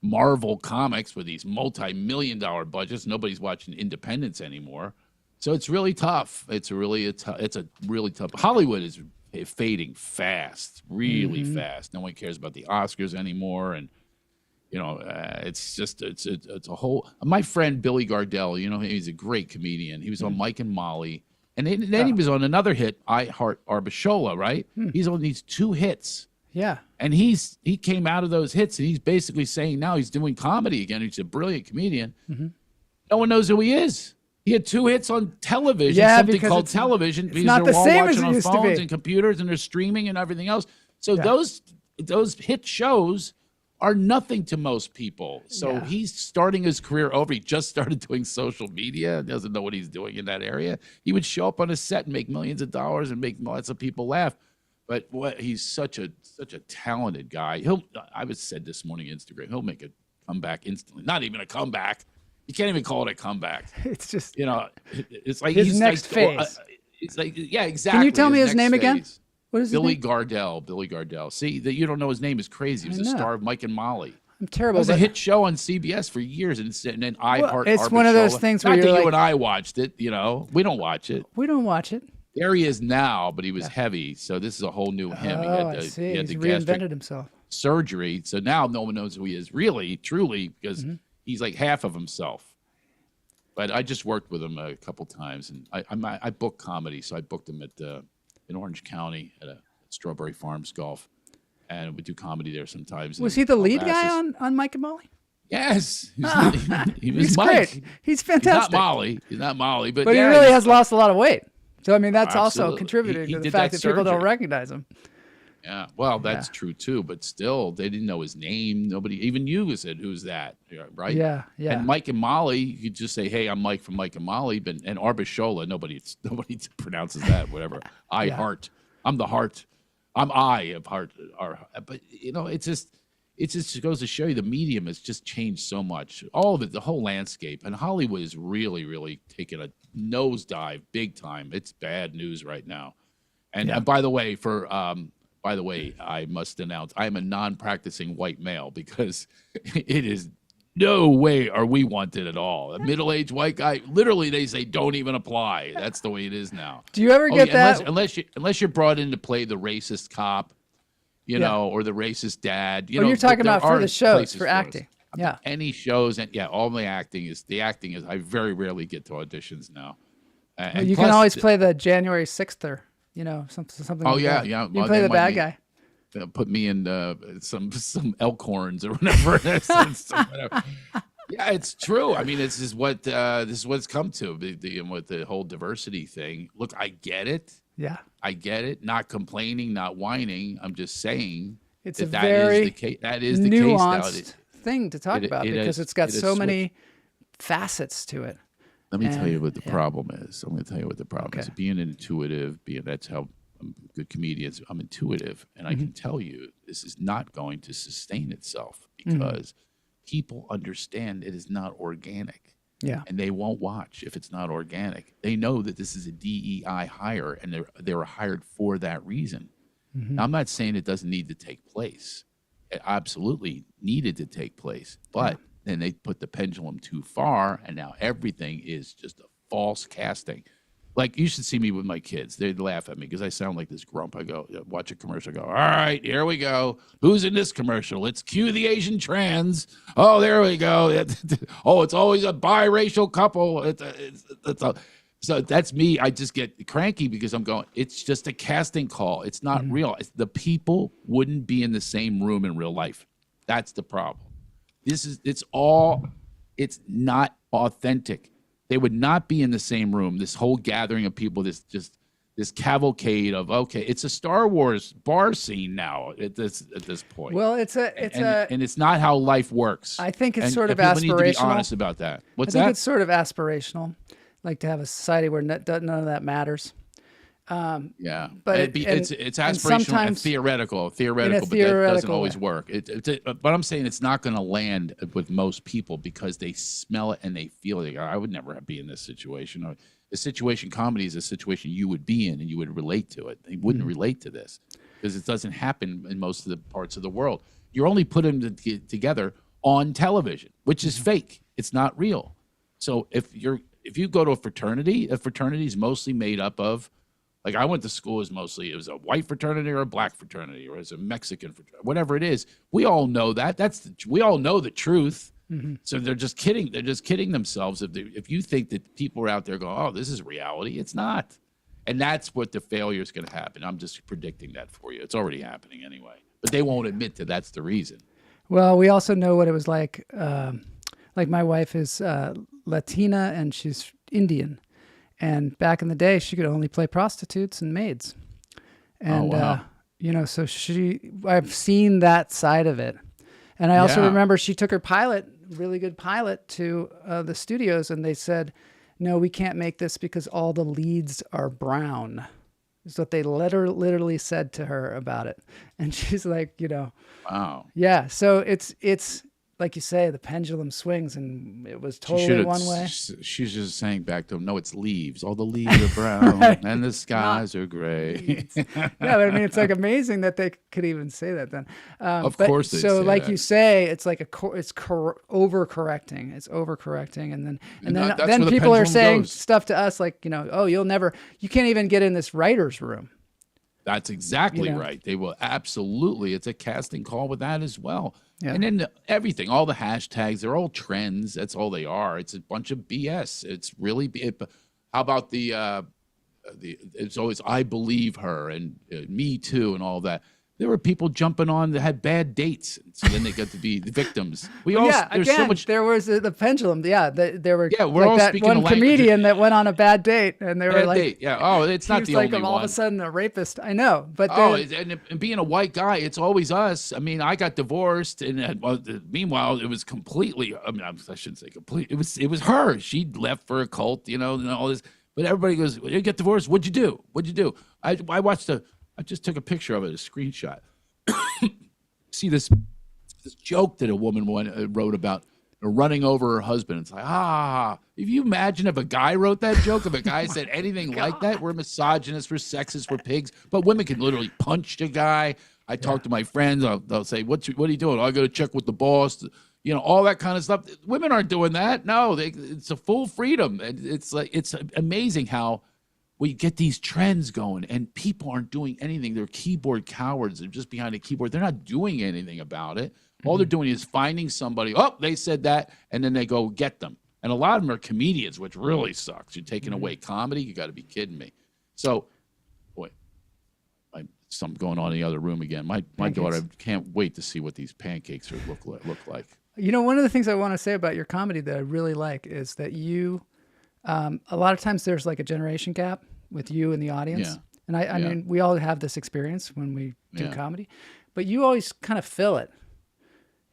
Marvel comics with these multi-million-dollar budgets. Nobody's watching independents anymore. So it's really tough. It's a really tough. Hollywood is fading fast, really fast. No one cares about the Oscars anymore, and it's a whole. My friend Billy Gardell, he's a great comedian. He was on Mike and Molly, and then he was on another hit, I Heart Arbashola, right? He's on these 2 hits. Yeah. And he came out of those hits, and he's basically saying now he's doing comedy again. He's a brilliant comedian. No one knows who he is. He had 2 hits on television, something called television, because not they're the all same watching as it on used to phones be. and computers, and they're streaming and everything else. So those hit shows are nothing to most people. So he's starting his career over. He just started doing social media, doesn't know what he's doing in that area. He would show up on a set and make millions of dollars and make lots of people laugh. But he's such a talented guy. I was said this morning on Instagram, he'll make a comeback instantly. Not even a comeback. You can't even call it a comeback. It's just it's like his he's next phase. It's like exactly. Can you tell me his next name again? phase. What is Billy his name? Gardell. Billy Gardell. See that you don't know his name is crazy. He was the star of Mike and Molly. I'm It terrible. was a but- hit show on CBS for years, and then I Heart. it's one of those Arbashola. things where Not you're that you like- and I watched it. We don't watch it. We don't watch it. There he is now, but he was heavy, so this is a whole new him. Oh, I see. He had He's the gastric reinvented himself. surgery, so now no one knows who he is really, truly, because he's like half of himself. But I just worked with him a couple times, and I book comedy, so I booked him in Orange County at Strawberry Farms Golf, and we do comedy there sometimes. Was in he the lead Calabasas. guy on Mike and Molly? Yes, he was He's Mike. great. He's He's fantastic. not Molly. He's not Molly, but But he yeah, really he's- has lost a lot of weight. So, I mean, that's also Absolutely. contributing He to the did fact that that people don't surgery. recognize him. Yeah, well, that's true too. But still, they didn't know his name. Nobody, even you, said, "Who's that?" Right? Yeah, yeah. And Mike and Molly, you could just say, "Hey, I'm Mike from Mike and Molly." But and Arbashola, nobody pronounces that. Whatever. I heart. I'm the heart. I'm I of heart. But it just goes to show you the medium has just changed so much. All of it, the whole landscape, and Hollywood is really, really taking a nosedive, big time. It's bad news right now. And by the way, I must announce I am a non-practicing white male because it is no way are we wanted at all. A middle-aged white guy, literally, they say don't even apply. That's the way it is now. Do you ever get that? Unless you're brought in to play the racist cop, or the racist dad. You're talking there about for are the shows, places for us. acting. Yeah. Any shows, and all the acting is. I very rarely get to auditions now. And You plus, can always play the January 6th or, something Oh like yeah, that. yeah. You can play the bad guy. Put me in some elk horns or whatever. Whatever. Yeah, it's true. I mean, this is what it's come to with the whole diversity thing. Look, I get it. Yeah. I get it. Not complaining, not whining. I'm just saying It's a that very is the case. That is the case now. nuanced thing to talk about it because is- it's got it is so many facets to it. Let me tell you what the yeah. problem is. I'm going to tell you what the problem is. Okay. Being intuitive, that's how good comedians. I'm intuitive, and I can tell you this is not going to sustain itself because people understand it is not organic. Yeah. And they won't watch if it's not organic. They know that this is a DEI hire, and they were hired for that reason. Now, I'm not saying it doesn't need to take place. It absolutely needed to take place, but then they put the pendulum too far, and now everything is just a false casting. Like, you should see me with my kids. They'd laugh at me because I sound like this grump. I go, watch a commercial, I go, all right, here we go. Who's in this commercial? Let's cue the Asian trans. Oh, there we go. Oh, it's always a biracial couple. So that's me. I just get cranky because I'm going, it's just a casting call. It's not real. The people wouldn't be in the same room in real life. That's the problem. It's not authentic. They would not be in the same room. This whole gathering of people, this cavalcade of, okay, it's a Star Wars bar scene now at this point. Well, and it's not how life works. I think it's sort of people aspirational. need to be honest about that. What's I think that? it's sort of aspirational, like to have a society where none of that matters. Yeah, but it's aspirational and theoretical, but that doesn't always work. But I'm saying it's not going to land with most people because they smell it and they feel it. I would never be in this situation. The situation comedy is a situation you would be in and you would relate to it. You wouldn't relate to this because it doesn't happen in most of the parts of the world. You're only putting them together on television, which is fake. It's not real. So if you go to a fraternity is mostly made up of, like I went to school it was a white fraternity or a black fraternity or as a Mexican fraternity, whatever it is. We all know that. We all know the truth. So they're just kidding. They're just kidding themselves. If you think that people are out there going, oh, this is reality, it's not. And that's what the failure is going to happen. I'm just predicting that for you. It's already happening anyway. But they won't admit that that's the reason. Well, we also know what it was like. Like my wife is Latina and she's Indian. And back in the day, she could only play prostitutes and maids. And, so I've seen that side of it. And I also remember she took her really good pilot to the studios, and they said, no, we can't make this because all the leads are brown. Is what they literally said to her about it. And she's like, Wow. Yeah. So it's like you say, the pendulum swings, and it was totally one way. She's just saying back to him, no, it's leaves. All the leaves are brown and the skies are gray. Yeah, but I mean, it's like amazing that they could even say that then. Of course they so say like that. you say, it's like overcorrecting. It's overcorrecting. And then people are saying stuff to us like, oh, you can't even get in this writer's room. That's exactly right. They will absolutely. It's a casting call with that as well. Yeah. And then everything, all the hashtags, they're all trends. That's all they are. It's a bunch of BS. It's really, how about it's always, I believe her and me too and all that. There were people jumping on that had bad dates, so then they got to be the victims. There was the pendulum. Yeah, there were. Yeah, we're all speaking one comedian that went on a bad date, and they were like, date. Yeah, oh, it's not the only one. All of a sudden, a rapist. I know, but and being a white guy, it's always us. I mean, I got divorced, and meanwhile, it was completely. I mean, I shouldn't say complete. It was her. She left for a cult, and all this. But everybody goes, "You get divorced? What'd you do? What'd you do?" I watched I just took a picture of it, a screenshot. See this joke that a woman wrote about running over her husband. It's like, if you imagine if a guy wrote that joke, if a guy said anything like that, we're misogynists, we're sexist, we're pigs. But women can literally punch a guy. I talk to my friends. They'll say, what are you doing? I got to check with the boss. All that kind of stuff. Women aren't doing that. No, it's a full freedom. It's amazing how we get these trends going and people aren't doing anything. They're keyboard cowards. They're just behind a keyboard. They're not doing anything about it. All they're doing is finding somebody. Oh, they said that. And then they go get them. And a lot of them are comedians, which really sucks. You're taking away comedy. You got to be kidding me. So, boy, something going on in the other room again. My daughter can't wait to see what these pancakes look like. One of the things I want to say about your comedy that I really like is that you, a lot of times there's like a generation gap with you and the audience. Yeah. And I mean, we all have this experience when we do comedy, but you always kind of fill it.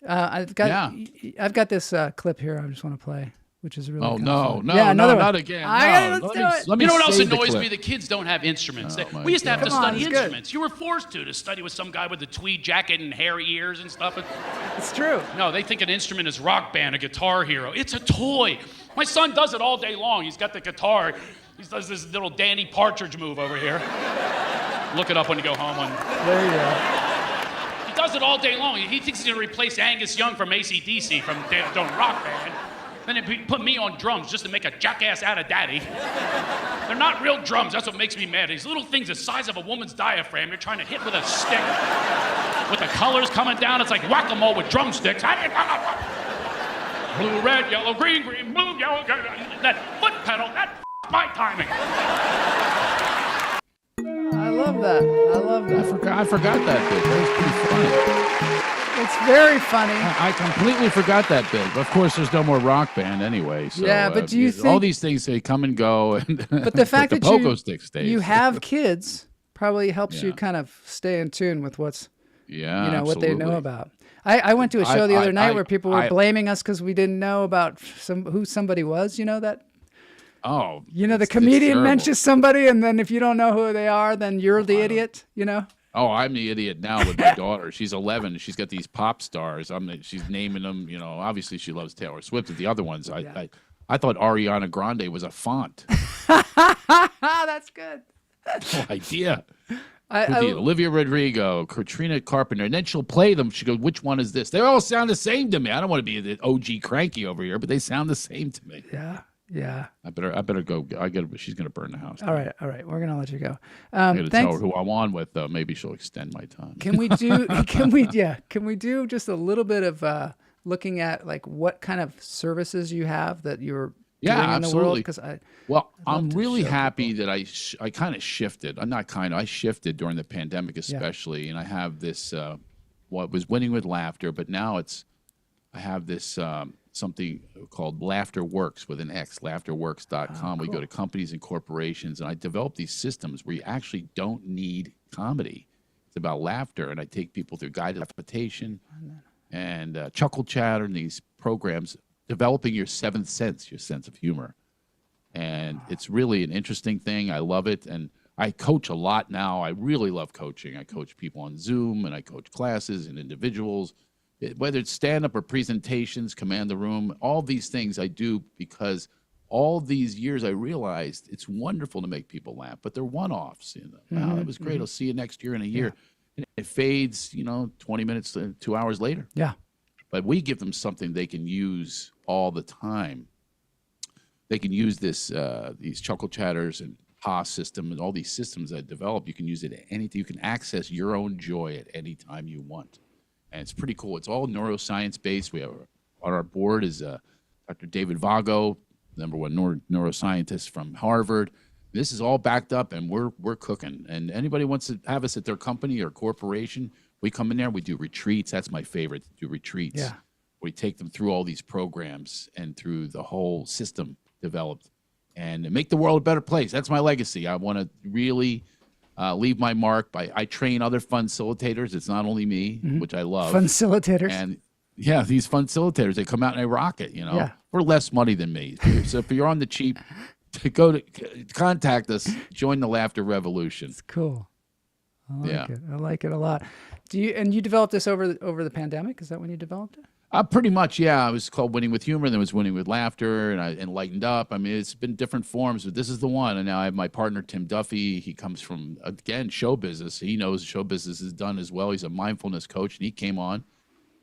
I've got this clip here I just want to play, which is really not again. Let's do it. You know what else annoys me? The kids don't have instruments. We used to have to study instruments. Good. You were forced to study with some guy with a tweed jacket and hairy ears and stuff. It's true. No, they think an instrument is Rock Band, a Guitar Hero. It's a toy. My son does it all day long. He's got the guitar. He does this little Danny Partridge move over here. Look it up when you go home. There you go. He does it all day long. He thinks he's going to replace Angus Young from AC/DC from doing Rock Band. Then they put me on drums just to make a jackass out of Daddy. They're not real drums. That's what makes me mad. These little things the size of a woman's diaphragm you're trying to hit with a stick. With the colors coming down, it's like whack-a-mole with drumsticks. Blue, red, yellow, green, green, blue, yellow, green. That foot pedal, that's my timing. I love that. I forgot that bit. That was pretty funny. It's very funny. I completely forgot that bit. Of course, there's no more rock band anyway. So, Yeah, but do you think all these things they come and go? And But the fact the that pogo stick stays. you have kids probably helps you Yeah. kind of stay in tune with what's Yeah, what they know absolutely. about. I went to a show the other night where people were I- blaming us because we didn't know about who somebody was. You know that. Oh, The it's comedian terrible. mentions somebody, and then if you don't know who they are, then you're the idiot. You know. Oh, I'm the idiot now with my daughter. She's 11. She's got these pop stars. She's naming them. Obviously she loves Taylor Swift. But the other ones, I thought Ariana Grande was a font. That's good. No idea. I, Olivia Rodrigo, Katrina Carpenter, and then she'll play them. She goes, "Which one is this?" They all sound the same to me. I don't want to be the OG cranky over here, but they sound the same to me. yeah. I better go. She's gonna burn the house. All right. We're gonna let you go. I'm gonna Thanks. tell her who I'm on with. Maybe she'll extend my time. Can we do? Can we do just a little bit of looking at like what kind of services you have that you're doing in the world? absolutely. Because I'm to really show happy that I kind of shifted. I shifted during the pandemic especially, and I have this what was Winning with Laughter, but now I have this something called Laughter Works with an X, laughterworks.com. We go to companies and corporations, and I develop these systems where you actually don't need comedy. It's about laughter, and I take people through guided meditation and chuckle chatter and these programs, developing your seventh sense, your sense of humor. And it's really an interesting thing. I love it. And I coach a lot now. I really love coaching. I coach people on Zoom, and I coach classes and individuals. Whether it's stand-up or presentations, command the room, all these things I do because all these years I realized it's wonderful to make people laugh, but they're one-offs. Wow, that was great. I'll see you next year in a year. And it fades, 20 minutes to 2 hours later. yeah. But we give them something they can use all the time. They can use these chuckle chatters and PA system and all these systems I develop. You can use it at anything. You can access your own joy at any time you want. And it's pretty cool. It's all neuroscience based. We have on our board is Dr. David Vago, number one neuroscientist from Harvard. This is all backed up, and we're cooking. And anybody wants to have us at their company or corporation, we come in there. We do retreats. That's my favorite. Do retreats. Yeah. We take them through all these programs and through the whole system developed, and make the world a better place. That's my legacy. I want to really leave my mark I train other facilitators. It's not only me, which I love. Facilitators. And these facilitators, they come out and they rock it, Yeah. for less money than me. So if you're on the cheap, contact us, join the Laughter Revolution. It's cool. Yeah. I like it a lot. You developed this over the pandemic? Is that when you developed it? Pretty much, yeah. It was called Winning with Humor, then it was Winning with Laughter, and I lightened up. I mean, it's been different forms, but this is the one. And now I have my partner, Tim Duffy. He comes from, again, show business. He knows show business is done as well. He's a mindfulness coach, and he came on,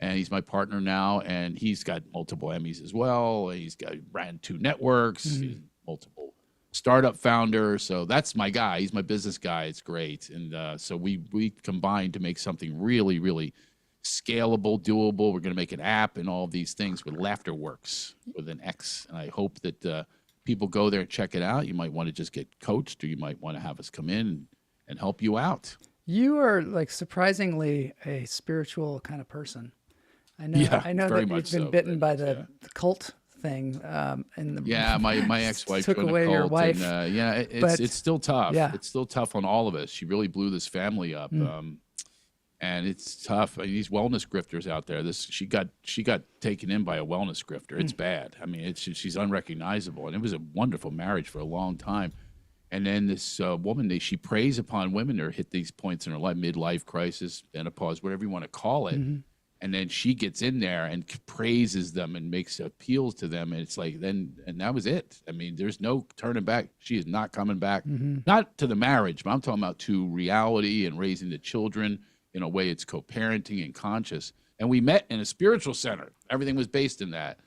and he's my partner now, and he's got multiple Emmys as well. He's ran 2 networks, he's multiple startup founder. So that's my guy. He's my business guy. It's great. And so we combined to make something really, really scalable, doable. We're going to make an app and all of these things with Laughter Works with an X. And I hope that people go there and check it out. You might want to just get coached, or you might want to have us come in and help you out. You are like surprisingly a spiritual kind of person. I know very that much you've been so, bitten by very the much, cult thing. My ex-wife took joined away a cult, your wife. And, but- it's still tough. Yeah. It's still tough on all of us. She really blew this family up. And it's tough. I mean, these wellness grifters out there. She got taken in by a wellness grifter. It's bad. I mean, she's unrecognizable, and it was a wonderful marriage for a long time. And then this woman, she preys upon women that hit these points in her life, midlife crisis, menopause, whatever you want to call it. And then she gets in there and praises them and makes appeals to them, and it's like and that was it. I mean, there's no turning back. She is not coming back, not to the marriage, but I'm talking about to reality and raising the children. In a way, it's co-parenting and conscious. And we met in a spiritual center. Everything was based in that.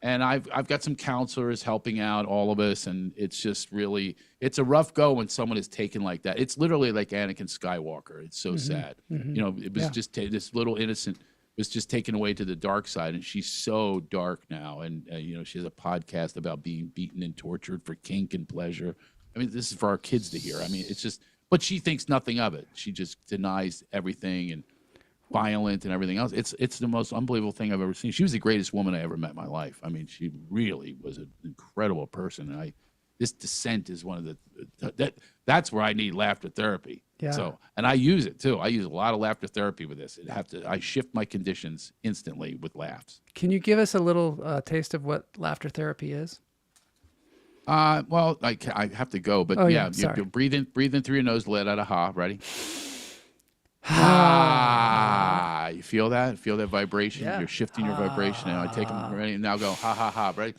And I've got some counselors helping out all of us, and it's just really, it's a rough go when someone is taken like that. It's literally like Anakin Skywalker. It's so sad. It was just this little innocent was just taken away to the dark side, and she's so dark now. And she has a podcast about being beaten and tortured for kink and pleasure. I mean, this is for our kids to hear. I mean, it's just. But she thinks nothing of it. She just denies everything. And violent and everything else. It's the most unbelievable thing I've ever seen. She was the greatest woman I ever met in my life. I mean, she really was an incredible person. And this descent is one of that's where I need laughter therapy. Yeah. So, and I use it too. I use a lot of laughter therapy with this. I shift my conditions instantly with laughs. Can you give us a little taste of what laughter therapy is? Well, I have to go, but you breathe in through your nose, let out a ha. Ready? Ah, you feel that? Feel that vibration? Yeah. You're shifting your vibration. Now I take them. Ready? Now go ha ha ha. Ready?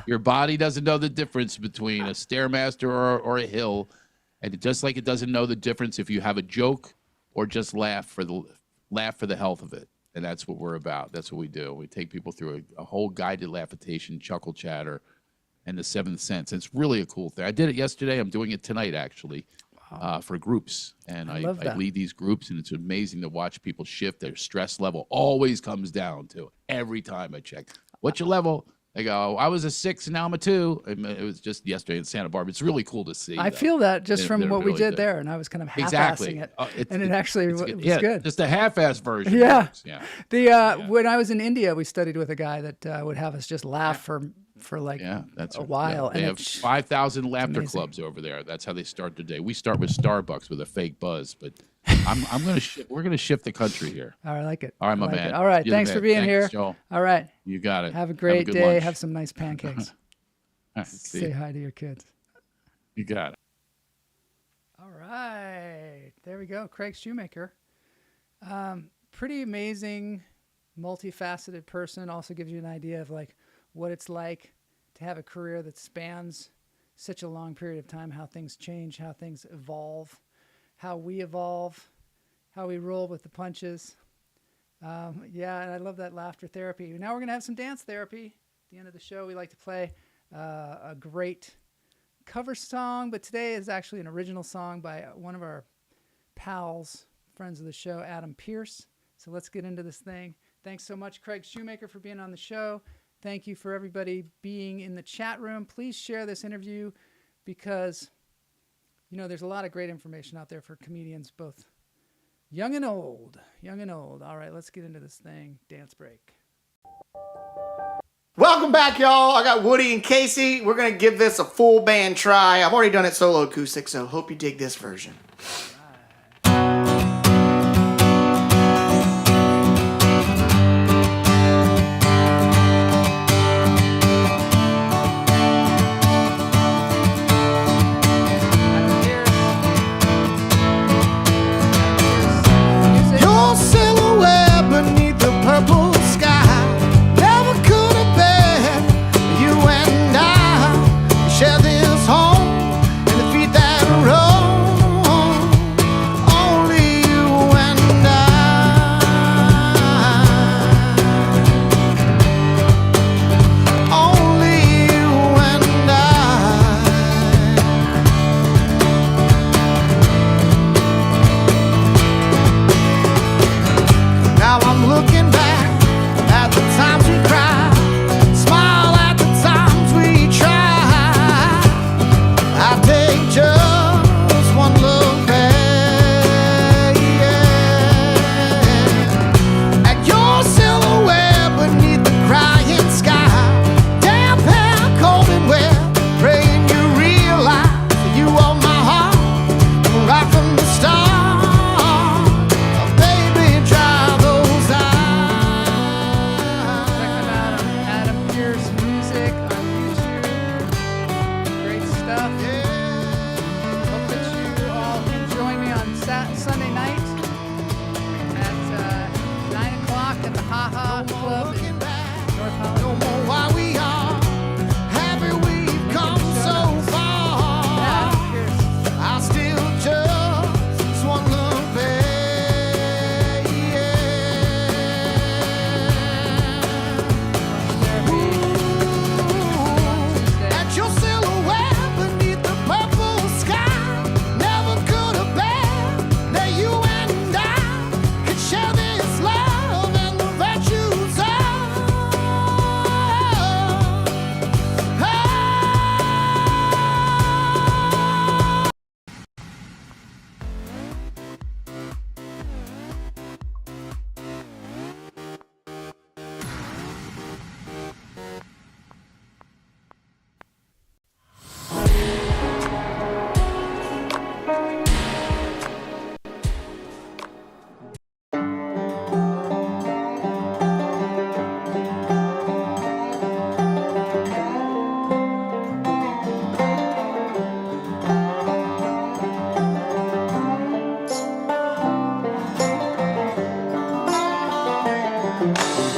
Your body doesn't know the difference between a stairmaster or a hill, and just like it doesn't know the difference if you have a joke or just laugh for the health of it. And that's what we're about. That's what we do. We take people through a whole guided laughitation, chuckle chatter, and the seventh sense. It's really a cool thing. I did it yesterday. I'm doing it tonight, actually, for groups. And I lead these groups, and it's amazing to watch people shift. Their stress level always comes down to every time I check. What's your level? They go, I was a 6, and now I'm a 2. It was just yesterday in Santa Barbara. It's really cool to see. I feel that just from what we did there, and I was kind of half-assing it. And it actually was good. Just a half-ass version. Yeah. Yeah. When I was in India, we studied with a guy that would have us just laugh for like a while. They have 5,000 laughter clubs over there. That's how they start their day. We start with Starbucks with a fake buzz, but we're gonna shift the country here. I like it. All right, my man. All right, thanks for being here. Joel. All right, you got it. Have a great good day. lunch. Have some nice pancakes. All right, Say hi to your kids. You got it. All right, there we go. Craig Shoemaker, pretty amazing, multifaceted person. Also gives you an idea of like what it's like to have a career that spans such a long period of time, how things change, how things evolve, how we evolve, how we roll with the punches. And I love that laughter therapy. Now we're going to have some dance therapy. At the end of the show, we like to play a great cover song, but today is actually an original song by one of our pals, friends of the show, Adam Pierce. So let's get into this thing. Thanks so much, Craig Shoemaker, for being on the show. Thank you for everybody being in the chat room. Please share this interview because, there's a lot of great information out there for comedians, both young and old. All right, let's get into this thing. Dance break. Welcome back, y'all. I got Woody and Casey. We're going to give this a full band try. I've already done it solo acoustic, so hope you dig this version. Purple sky never could have been you and I share this home and the feet that roam. Only you and I. Only you and I. Now I'm looking back at the times we cried, smile at the times we tried. I take just one look back, at your silhouette beneath the crying sky. Damp hair, cold and wet, praying you realize that you are my heart right from the start. Baby, dry those eyes. Check them out on Adam Pierce Music on YouTube. Great stuff. Hope that you all can join me on Sunday night at 9 o'clock at the Ha Ha Club in North No Hollywood. more why we are happy we've come so far. Adam Pierce. I still just one look back, at your silhouette beneath the purple sky. Never could have been that you and I could share this love and the virtues of Bye.